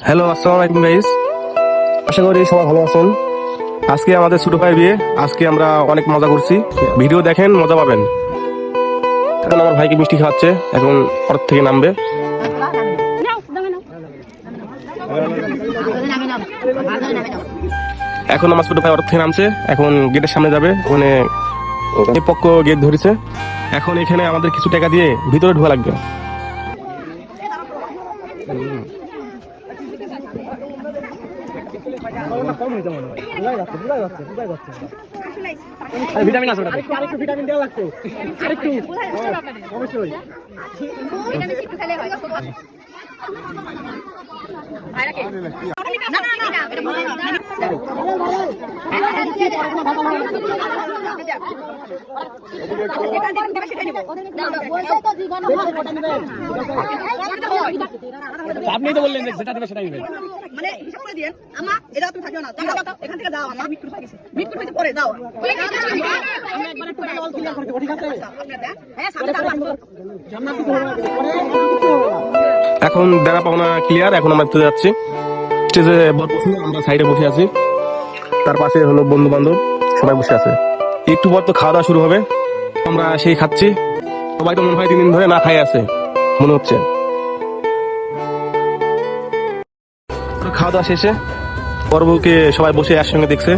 Hello, আসসালামু আলাইকুম guys. আশা করি সবাই ভালো আছেন। আজকে আমাদের ছোট ভাই বিয়ে। আজকে আমরা অনেক মজা করছি। ভিডিও দেখেন, মজা পাবেন। এখন আমার ভাইকে মিষ্টি খাওয়াচ্ছে, এখন অর্থ থেকে নামবে। এখন আমার ছোট ভাই অর্থ থেকে নামছে, এখন গেটের সামনে যাবে। ওখানে পক্ষ গেট ধরেছে। এখন এখানে আমাদের কিছু টাকা দিয়ে ভিতরে ঢোকা লাগবে। ভিটামিন আছে, আরেকটু ভিটামিন দেওয়া লাগছে, আরেকটু অবশ্যই। আপনি তো বললেন যেটা দেবে সেটাই নেবেন, মানে হিসাব করে দিয়েন। আমা এটা তুমি থাকিও না, দাও এখান থেকে দাও। আমার মিট করে গেছে, মিট করে পরে দাও। ঠিক আছে, আমরা একবার টোটাল ক্লিয়ার করে দেব। ঠিক আছে, হ্যাঁ সামনে দাও, সামনে কিছু হবে না, পরে এখন দেনা পাওনা ক্লিয়ার। এখন আমরা চলে যাচ্ছি স্টেজে। আমরা সাইডে বসে আছি, তার পাশে হলো বন্ধু বান্ধব সবাই বসে আছে। একটু পর তো খাওয়া দাওয়া শুরু হবে। আমরা সেই খাচ্ছি। সবাই তো মনে হয় 3 দিন ধরে না খাই আছে মনে হচ্ছে। খাওয়া দাওয়া শেষে পর্বকে সবাই বসে একসঙ্গে দেখছে।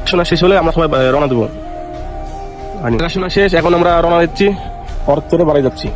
শোনা শেষ হলে আমরা সবাই রওনা দেবো। শোনা শেষ, এখন আমরা রওনা দিচ্ছি, অর্থরে বাড়ি যাচ্ছি।